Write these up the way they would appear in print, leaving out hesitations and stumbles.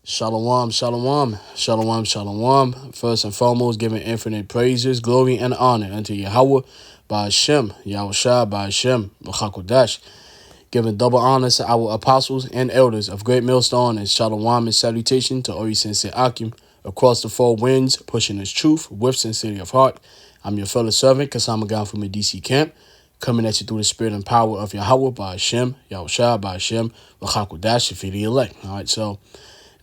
Shalom, shalom, shalom, shalom. First and foremost, giving infinite praises, glory, and honor unto Yahweh, by Hashem, Yahushua, by Hashem, B'chakodash. Giving double honors to our apostles and elders of Great Millstone, and shalom and salutation to Ori Sensei Akim across the four winds, pushing his truth with sincerity of heart. I'm your fellow servant, Kasama Gan from the DC camp, coming at you through the spirit and power of Yahweh, by Hashem, Yahushua, by Hashem, B'chakodash, if the elect. All right, so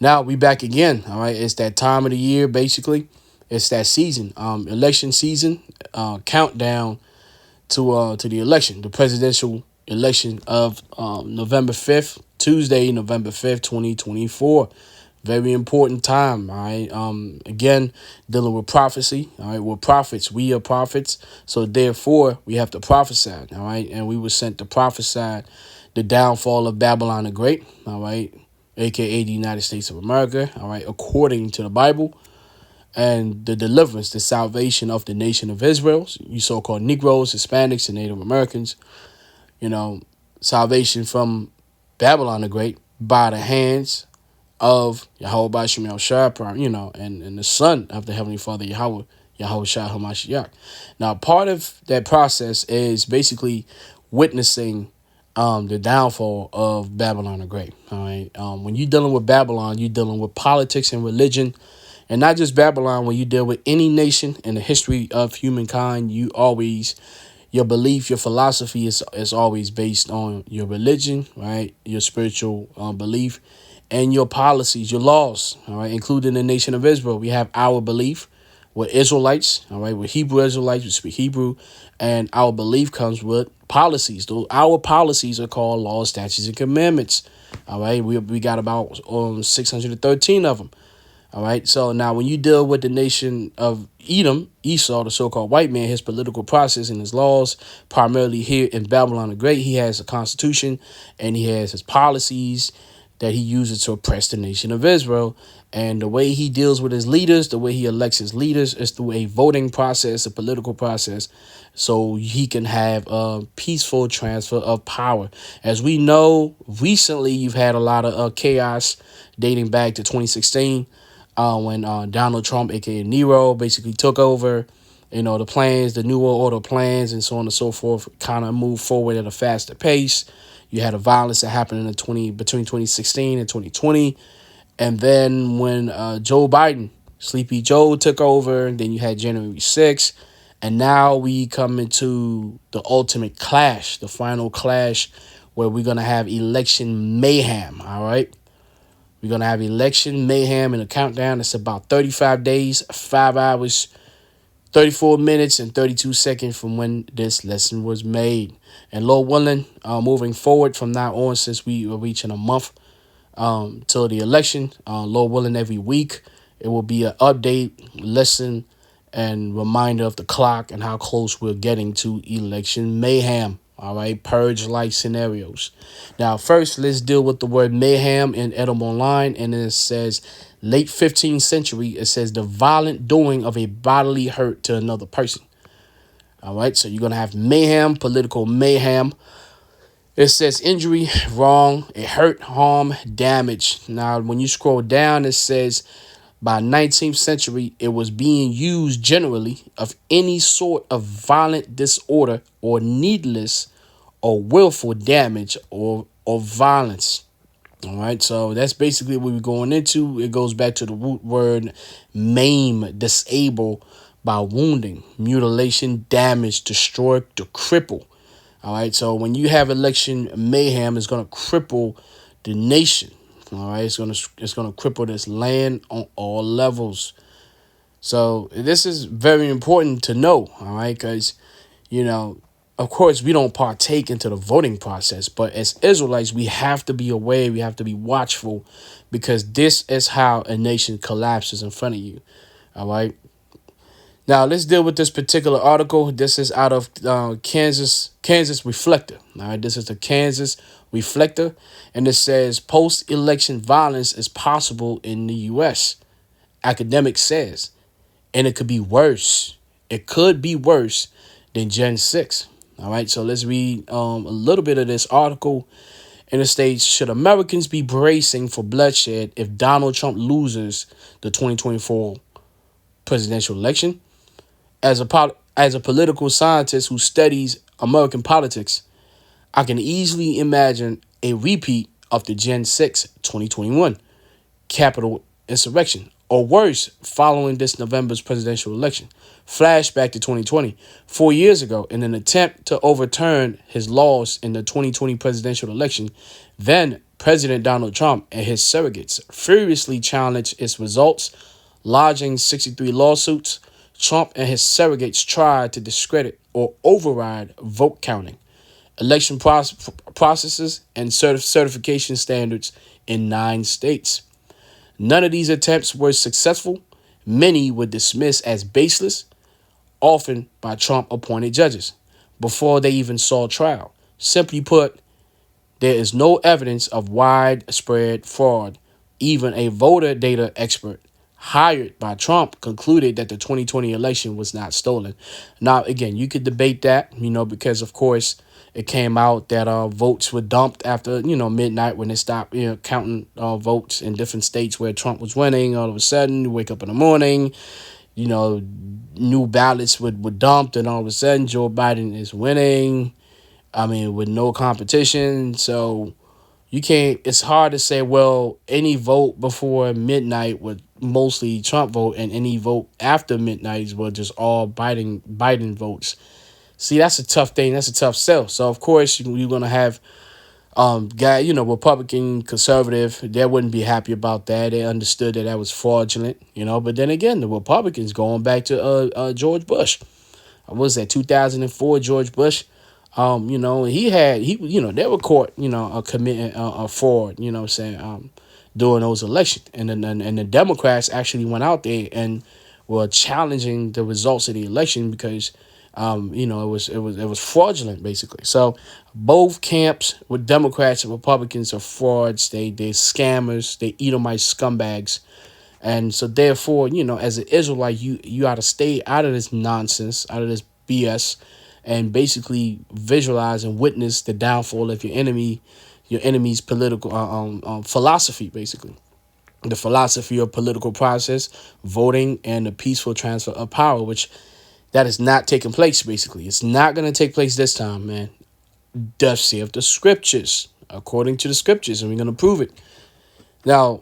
now we back again. All right, it's that time of the year. Basically, it's that season, election season, countdown to the election, the presidential election of November 5th, Tuesday, November 5th, 2024. Very important time. All right. Again, dealing with prophecy. All right, we're prophets. We are prophets. So therefore, we have to prophesy. All right, and we were sent to prophesy the downfall of Babylon the Great. All right, aka the United States of America, all right, according to the Bible, and the deliverance, the salvation of the nation of Israel, you so-called Negroes, Hispanics, and Native Americans, salvation from Babylon the Great by the hands of Yahweh by Shem Yahushua, and the Son of the Heavenly Father, Yahweh Shah HaMashiach. Now, part of that process is basically witnessing the downfall of Babylon the Great. All right. When you're dealing with Babylon, you're dealing with politics and religion, and not just Babylon. When you deal with any nation in the history of humankind, your belief, your philosophy is always based on your religion, right? Your spiritual belief, and your policies, your laws. All right, including the nation of Israel, we have our belief. We're Israelites, all right? We're Hebrew Israelites. We speak Hebrew, and our belief comes with policies. Our policies are called laws, statutes, and commandments. All right, we got about 613 of them. All right, so now when you deal with the nation of Edom, Esau, the so-called white man, his political process and his laws, primarily here in Babylon the Great, he has a constitution and he has his policies that he uses to oppress the nation of Israel. And the way he deals with his leaders, the way he elects his leaders, is through a voting process, a political process, so he can have a peaceful transfer of power. As we know, recently you've had a lot of chaos dating back to 2016 when Donald Trump, aka Nero, basically took over. The plans, the New World Order plans, and so on and so forth, kind of moved forward at a faster pace. You had a violence that happened between 2016 and 2020. And then when Joe Biden, Sleepy Joe, took over, then you had January 6th. And now we come into the ultimate clash, the final clash, where we're going to have election mayhem, all right? We're going to have election mayhem in a countdown. It's about 35 days, 5 hours, 34 minutes, and 32 seconds from when this lesson was made. And Lord willing, moving forward from now on, since we are reaching a month till the election, Lord willing, every week, it will be an update, lesson, and reminder of the clock and how close we're getting to election mayhem. All right, purge-like scenarios. Now, first, let's deal with the word mayhem in Edom Online, and it says late 15th century. It says the violent doing of a bodily hurt to another person. All right, so you're gonna have mayhem, political mayhem. It says injury, wrong, it hurt, harm, damage. Now, when you scroll down, it says by 19th century, it was being used generally of any sort of violent disorder or needless or willful damage or violence. All right, so that's basically what we're going into. It goes back to the root word maim, disable by wounding, mutilation, damage, destroy, to cripple. All right, so when you have election mayhem, it's going to cripple the nation. All right, it's gonna cripple this land on all levels. So this is very important to know. All right, because of course we don't partake into the voting process, but as Israelites, we have to be aware. We have to be watchful, because this is how a nation collapses in front of you. All right. Now let's deal with this particular article. This is out of Kansas Reflector. All right, this is the Kansas Reflector, and it says post-election violence is possible in the U.S. Academic says, and it could be worse. It could be worse than Gen 6. All right, so let's read a little bit of this article, And it states, should Americans be bracing for bloodshed if Donald Trump loses the 2024 presidential election? As a political scientist who studies American politics, I can easily imagine a repeat of the Gen 6 2021 Capitol insurrection, or worse, following this November's presidential election. Flashback to 2020, 4 years ago, in an attempt to overturn his loss in the 2020 presidential election, then President Donald Trump and his surrogates furiously challenged its results, lodging 63 lawsuits. Trump and his surrogates tried to discredit or override vote counting, election processes, and certification standards in 9 states. None of these attempts were successful. Many were dismissed as baseless, often by Trump-appointed judges, before they even saw trial. Simply put, there is no evidence of widespread fraud. Even a voter data expert hired by Trump concluded that the 2020 election was not stolen. Now, again, you could debate that, because, of course, it came out that votes were dumped after, midnight when they stopped, counting votes in different states where Trump was winning. All of a sudden, you wake up in the morning, new ballots were dumped, and all of a sudden, Joe Biden is winning. With no competition. So you can't, it's hard to say, well, any vote before midnight was mostly Trump vote, and any vote after midnight were just all Biden votes. See, that's a tough thing. That's a tough sell. So, of course, you're going to have Republican, conservative. They wouldn't be happy about that. They understood that was fraudulent, But then again, the Republicans, going back to George Bush. What was that, 2004, George Bush? They were caught, committing a fraud, during those elections. And the Democrats actually went out there and were challenging the results of the election because it was fraudulent, basically. So both camps with Democrats and Republicans are frauds. They're scammers. They Edomite scumbags. And so therefore, as an Israelite, you ought to stay out of this nonsense, out of this BS, and basically visualize and witness the downfall of your enemy's political philosophy, basically. The philosophy of political process, voting, and the peaceful transfer of power, which that is not taking place, basically. It's not going to take place this time, man. Thus saith the scriptures, according to the scriptures, and we're going to prove it. Now,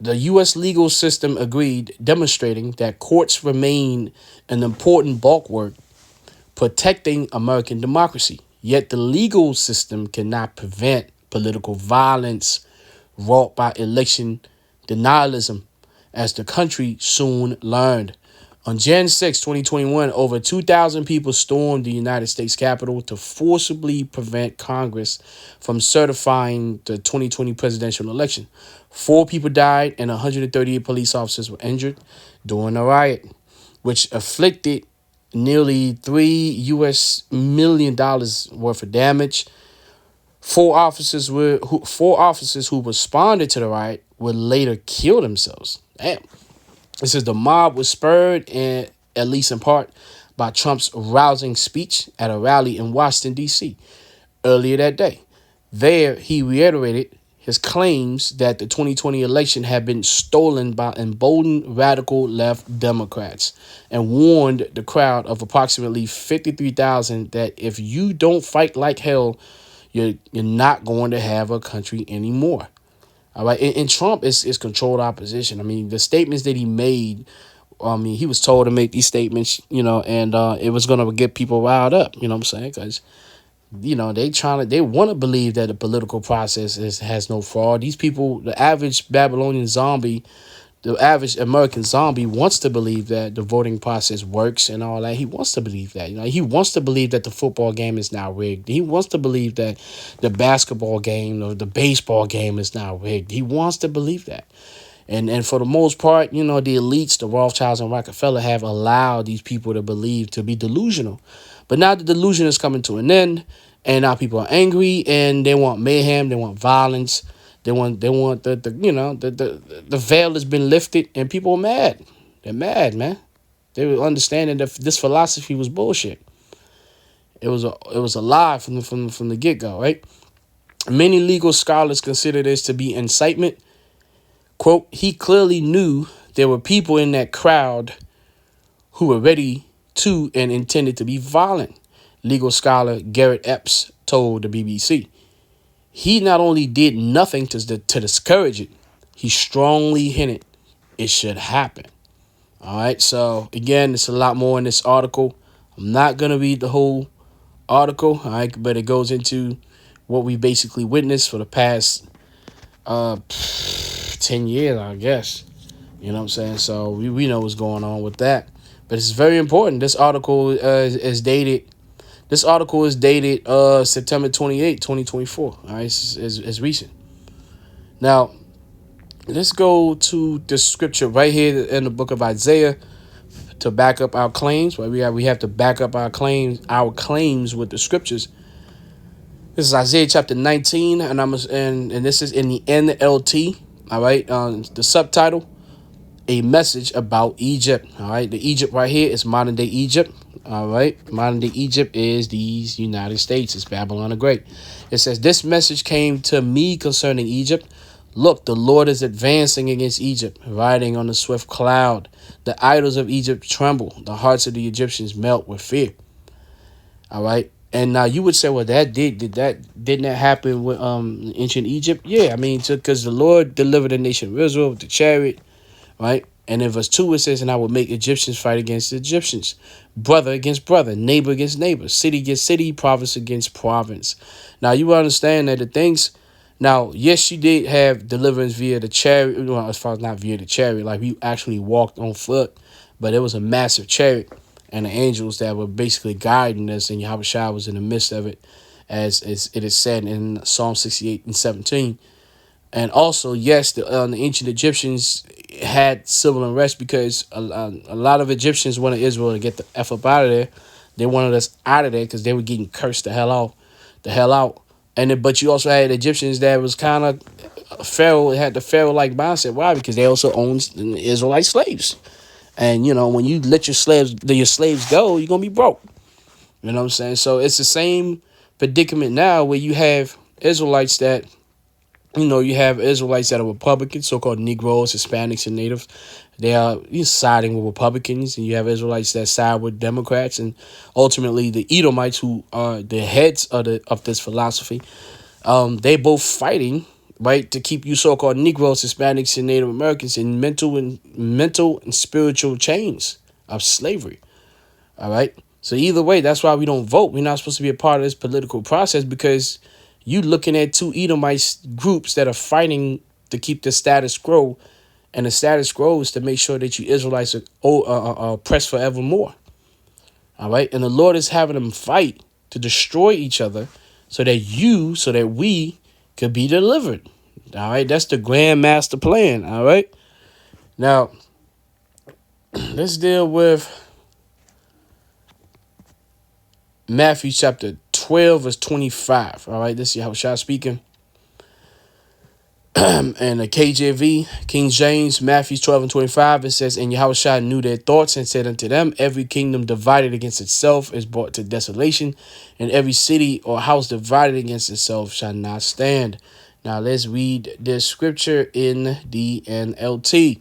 the U.S. legal system agreed, demonstrating that courts remain an important bulwark protecting American democracy. Yet the legal system cannot prevent political violence wrought by election denialism, as the country soon learned. On Jan 6, 2021, over 2,000 people stormed the United States Capitol to forcibly prevent Congress from certifying the 2020 presidential election. 4 people died and 138 police officers were injured during the riot, which afflicted nearly $3 million worth of damage. 4 officers who responded to the riot would later kill themselves. Damn. It says the mob was spurred, at least in part, by Trump's rousing speech at a rally in Washington, D.C. earlier that day. There, he reiterated his claims that the 2020 election had been stolen by emboldened radical left Democrats and warned the crowd of approximately 53,000 that if you don't fight like hell, you're not going to have a country anymore. All right. And Trump is controlled opposition. The statements that he made, he was told to make these statements, and it was going to get people riled up, you know what I'm saying? Because, they want to believe that the political process has no fraud. These people, the average Babylonian zombie, the average American zombie wants to believe that the voting process works and all that. He wants to believe that. He wants to believe that the football game is now rigged. He wants to believe that the basketball game or the baseball game is now rigged. He wants to believe that. And for the most part, the elites, the Rothschilds and Rockefeller have allowed these people to believe, to be delusional. But now the delusion is coming to an end, and now people are angry and they want mayhem, they want violence. They want the veil has been lifted and people are mad. They're mad, man. They were understanding that this philosophy was bullshit. It was a lie from the get-go, right? Many legal scholars consider this to be incitement. Quote, he clearly knew there were people in that crowd who were ready to and intended to be violent. Legal scholar Garrett Epps told the BBC. He not only did nothing to discourage it, he strongly hinted it should happen. All right, so again, it's a lot more in this article. I'm not going to read the whole article, all right, but it goes into what we basically witnessed for the past 10 years, I guess. You know what I'm saying? So we know what's going on with that. But it's very important. This article is dated. This article is dated September 28, 2024. All right, it's recent. Now, let's go to the scripture right here in the book of Isaiah to back up our claims. Right, we have to back up our claims with the scriptures. This is Isaiah chapter 19, and this is in the NLT. All right, the subtitle: A Message About Egypt. All right, the Egypt right here is modern day Egypt. All right, modern day Egypt is these United States. It's Babylon the Great. It says, this message came to me concerning Egypt. Look, the Lord is advancing against Egypt, riding on a swift cloud. The idols of Egypt tremble. The hearts of the Egyptians melt with fear. All right. And now you would say, well, didn't that happen with ancient Egypt? Yeah, I mean, because the Lord delivered the nation of Israel with the chariot, right? And in verse 2, it says, and I will make Egyptians fight against the Egyptians, brother against brother, neighbor against neighbor, city against city, province against province. Now, you understand that the things, now, yes, she did have deliverance via the chariot, well, as far as not via the chariot, like we actually walked on foot, but it was a massive chariot and the angels that were basically guiding us, and Yahushua was in the midst of it, as it is said in Psalm 68 and 17. And also, yes, the ancient Egyptians had civil unrest because a lot of Egyptians wanted Israel to get the F up out of there. They wanted us out of there because they were getting cursed the hell out. And then, but you also had Egyptians that was kind of Pharaoh, had the Pharaoh-like mindset. Why? Because they also owned Israelite slaves. And, you know, when you let your slaves go, you're going to be broke. You know what I'm saying? So it's the same predicament now where you have Israelites that, you know, you have Israelites that are Republicans, so-called Negroes, Hispanics, and Natives. They are siding with Republicans, and you have Israelites that side with Democrats, and ultimately the Edomites, who are the heads of this philosophy. They both fighting, right, to keep you so-called Negroes, Hispanics, and Native Americans in mental and spiritual chains of slavery. All right. So either way, that's why we don't vote. We're not supposed to be a part of this political process, because you looking at two Edomite groups that are fighting to keep the status quo, and the status quo is to make sure that you Israelites are oppressed forevermore. All right, and the Lord is having them fight to destroy each other, so that we could be delivered. All right, that's the grand master plan. All right, now let's deal with Matthew chapter 12, verse 25. All right, this is Yahushua speaking. And the KJV, King James, Matthew 12 and 25, it says, and Yahushua knew their thoughts and said unto them, every kingdom divided against itself is brought to desolation, and every city or house divided against itself shall not stand. Now let's read this scripture in the NLT.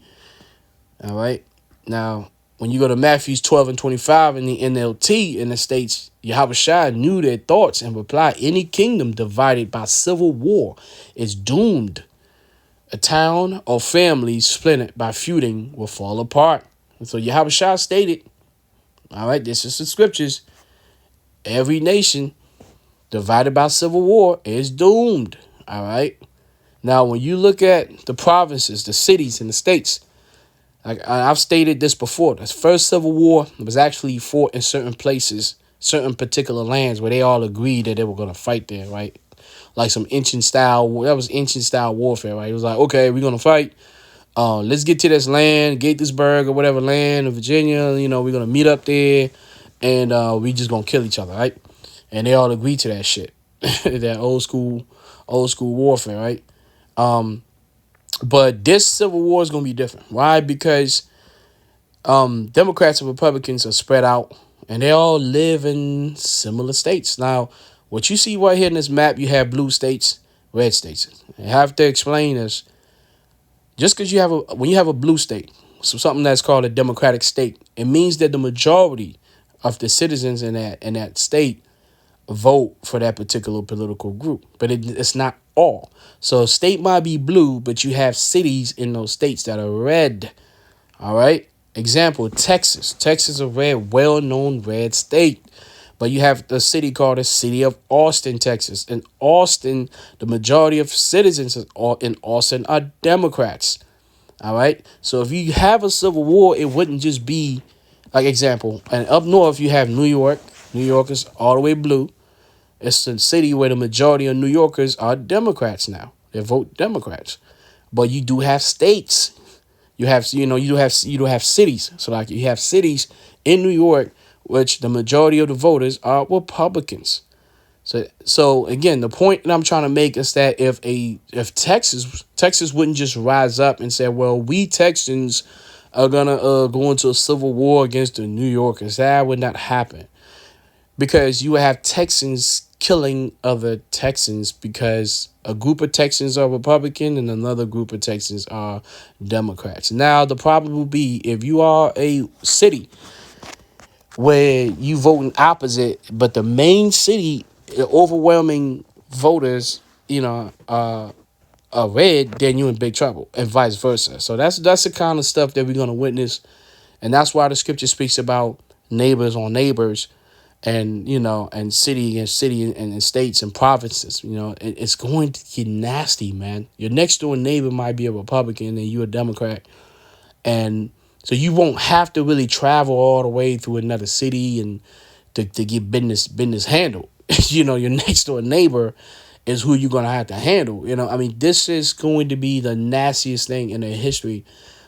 All right. Now, when you go to Matthew 12 and 25 in the NLT, and it states, Yahushua knew their thoughts and replied, any kingdom divided by civil war is doomed. A town or family splintered by feuding will fall apart. And so Yahushua stated, all right, this is the scriptures, every nation divided by civil war is doomed. All right. Now, when you look at the provinces, the cities, and the states, like I've stated this before, the first civil war was actually fought in certain places, certain particular lands where they all agreed that they were going to fight there, right? Like some ancient style, that was ancient style warfare, right? It was like, okay, we're going to fight. Let's get to this land, Gettysburg or whatever land in Virginia. You know, we're going to meet up there, and we just going to kill each other, right? And they all agreed to that shit, that old school warfare, right? But this civil war is going to be different. Why? Because Democrats and Republicans are spread out, and they all live in similar states. Now, what you see right here in this map, you have blue states, red states. I have to explain this. Just because when you have a blue state, so something that's called a democratic state, it means that the majority of the citizens in that state vote for that particular political group, but it's not all. So a state might be blue, but you have cities in those states that are red. All right. Example: Texas. Texas is a red, well-known red state. But you have the city called the city of Austin, Texas. In Austin, the majority of citizens in Austin are Democrats. All right. So if you have a civil war, it wouldn't just be like example. And up north, you have New York. New York is all the way blue. It's a city where the majority of New Yorkers are Democrats now. They vote Democrats. But you do have states. You do have cities. So like you have cities in New York, which the majority of the voters are Republicans. So again, the point that I'm trying to make is that if Texas wouldn't just rise up and say, well, we Texans are gonna go into a civil war against the New Yorkers, that would not happen, because you would have Texans killing other Texans because a group of Texans are Republican and another group of Texans are Democrats. Now the problem will be if you are a city where you voting opposite, but the main city, the overwhelming voters, are red, then you're in big trouble, and vice versa. So that's the kind of stuff that we're gonna witness, and that's why the scripture speaks about neighbors on neighbors, and and city against city, and states and provinces. It's going to get nasty, man. Your next door neighbor might be a Republican and you're a Democrat, and so you won't have to really travel all the way through another city and to get business handled. Your next door neighbor is who you're gonna have to handle. This is going to be the nastiest thing in the history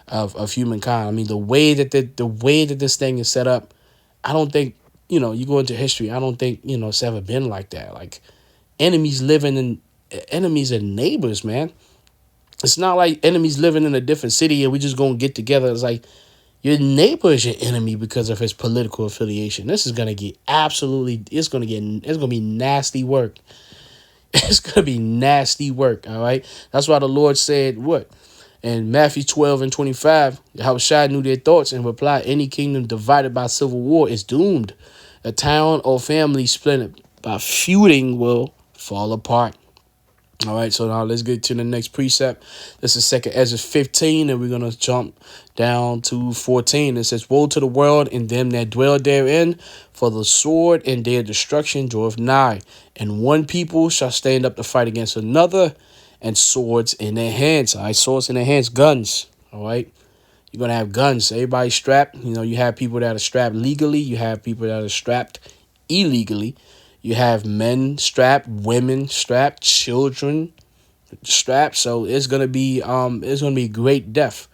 of humankind. I mean, the way that this thing is set up, I don't think, you go into history, I don't think, it's ever been like that. Like enemies and neighbors, man. It's not like enemies living in a different city and we just gonna get together. It's like your neighbor is your enemy because of his political affiliation. This is gonna get it's gonna be nasty work. It's gonna be nasty work. All right. That's why the Lord said what? In Matthew 12:25, Yahushua knew their thoughts and replied, any kingdom divided by civil war is doomed. A town or family split by feuding will fall apart. All right, so now let's get to the next precept. This is 2 Ezra 15, and we're going to jump down to 14. It says, woe to the world and them that dwell therein, for the sword and their destruction draweth nigh. And one people shall stand up to fight against another, and swords in their hands. All right, swords in their hands, guns. All right, you're going to have guns. Everybody strapped. You have people that are strapped legally. You have people that are strapped illegally. You have men strapped, women strapped, children strapped. So it's gonna be great death.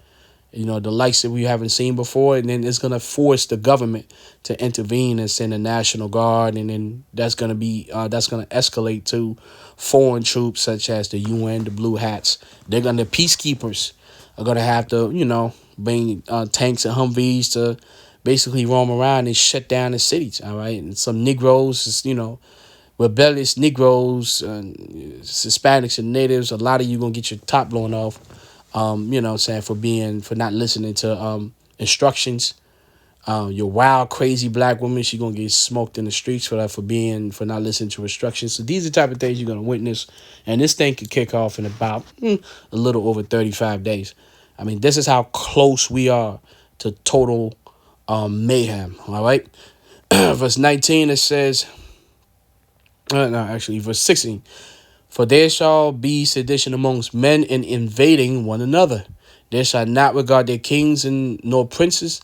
The likes that we haven't seen before, and then it's gonna force the government to intervene and send a National Guard, and then that's gonna escalate to foreign troops such as the UN, the Blue Hats. The peacekeepers are gonna have to, bring tanks and Humvees to basically roam around and shut down the cities. All right. And some Negroes, rebellious Negroes, Hispanics and natives, a lot of you going to get your top blown off, for not listening to instructions. Your wild, crazy black woman, she going to get smoked in the streets for not listening to instructions. So these are the type of things you're going to witness. And this thing could kick off in about a little over 35 days. I mean, this is how close we are to total mayhem. All right. Verse 19, it says, verse 16, for there shall be sedition amongst men in invading one another. They shall not regard their kings and nor princes,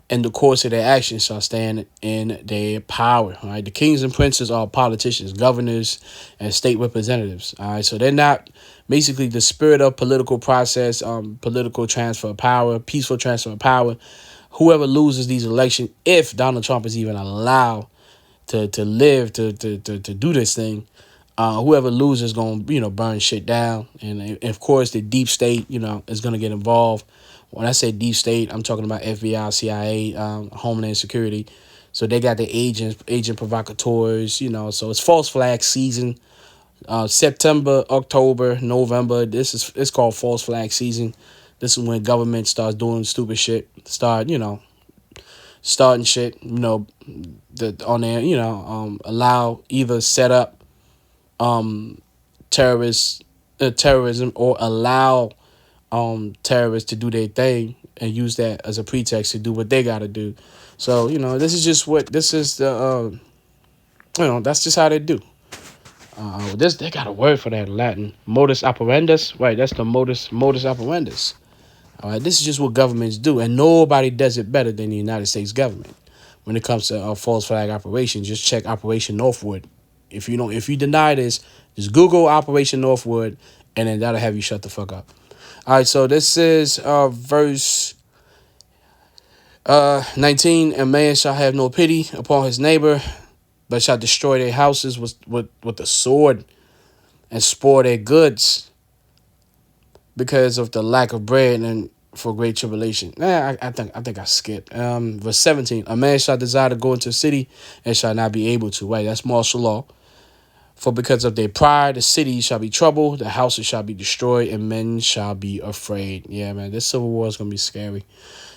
and the course of their actions shall stand in their power. All right. The kings and princes are politicians, governors, and state representatives. All right. So they're not basically the spirit of political process, political transfer of power, peaceful transfer of power. Whoever loses these elections, if Donald Trump is even allowed to live to do this thing, whoever loses is going to burn shit down. And of course the deep state is going to get involved. When I say deep state, I'm talking about FBI, CIA, Homeland Security. So they got the agent provocateurs, so it's false flag season. September, October, November. It's called false flag season. This is when government starts doing stupid shit. Starting shit. On there. Allow either set up terrorism or allow terrorists to do their thing and use that as a pretext to do what they got to do. So this is just what this is the that's just how they do. This they got a word for that in Latin. Modus operandus. Right, that's the modus operandus. All right, this is just what governments do, and nobody does it better than the United States government when it comes to false flag operations. Just check Operation Northwood. If you deny this, just Google Operation Northwood, and then that'll have you shut the fuck up. All right, so this is verse 19. A man shall have no pity upon his neighbor, but shall destroy their houses with the sword and spoil their goods because of the lack of bread and for great tribulation. I think I skipped. Verse 17. A man shall desire to go into a city and shall not be able to. Right, that's martial law. For because of their pride, the city shall be troubled, the houses shall be destroyed, and men shall be afraid. Yeah, man, this civil war is going to be scary.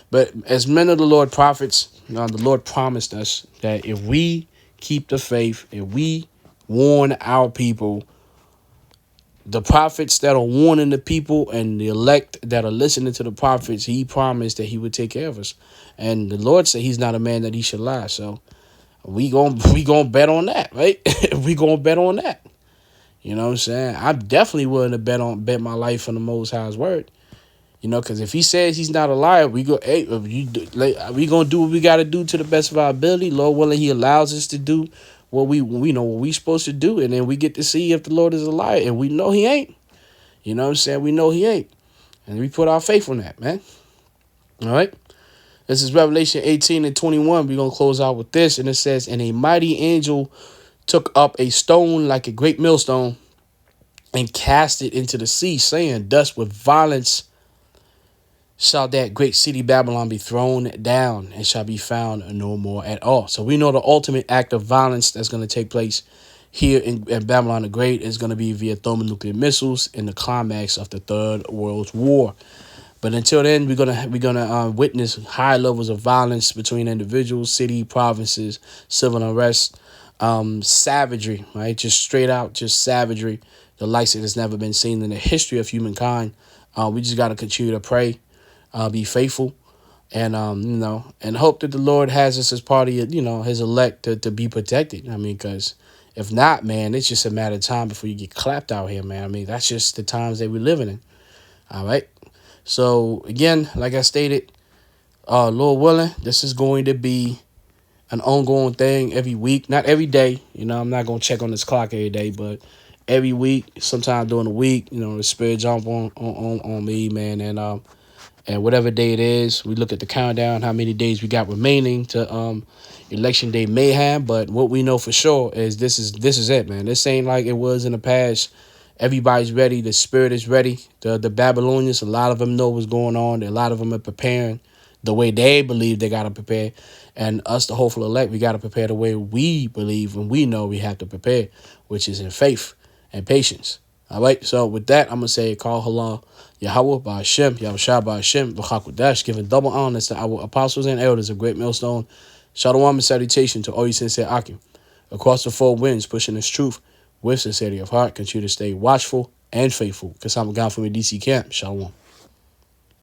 But as men of the Lord prophets, the Lord promised us that if we keep the faith, if we warn our people, the prophets that are warning the people and the elect that are listening to the prophets, he promised that he would take care of us. And the Lord said he's not a man that he should lie. So we gonna bet on that, right? We gonna bet on that. You know what I'm saying? I'm definitely willing to bet my life on the Most High's word. Because if he says he's not a liar, we gonna do what we got to do to the best of our ability. Lord willing, he allows us to do what we know what we supposed to do, and then we get to see if the Lord is a liar, and we know he ain't. You know what I'm saying? We know he ain't, and we put our faith on that, man. All right. This is Revelation 18 and 21. We're going to close out with this. And it says, and a mighty angel took up a stone like a great millstone and cast it into the sea, saying, thus with violence shall that great city Babylon be thrown down and shall be found no more at all. So we know the ultimate act of violence that's going to take place here in Babylon the Great is going to be via thermonuclear missiles in the climax of the Third World War. But until then, we're gonna witness high levels of violence between individuals, city, provinces, civil unrest, savagery, right? Just straight out, just savagery, the likes that has never been seen in the history of humankind. We just gotta continue to pray, be faithful, and and hope that the Lord has us as part of his elect to be protected. I mean, because if not, man, it's just a matter of time before you get clapped out here, man. I mean, that's just the times that we're living in. All right. So, again, like I stated, Lord willing, this is going to be an ongoing thing every week. Not every day. I'm not going to check on this clock every day, but every week, sometime during the week, the Spirit jump on me, man. And whatever day it is, we look at the countdown, how many days we got remaining to Election Day Mayhem. But what we know for sure is this is it, man. This ain't like it was in the past. Everybody's ready. The Spirit is ready. The Babylonians, a lot of them know what's going on. A lot of them are preparing the way they believe they got to prepare. And us, the hopeful elect, we got to prepare the way we believe and we know we have to prepare, which is in faith and patience. All right. So with that, I'm going to say, call halal Yahweh by Hashem, Yahushua by Hashem, V'chakudash, giving double honors to our apostles and elders of Great Millstone. Shalom and salutation to all you sincere Akim. Across the four winds, pushing this truth with sincerity of heart, continue to stay watchful and faithful. Because I'm a God from a DC camp. Shalom.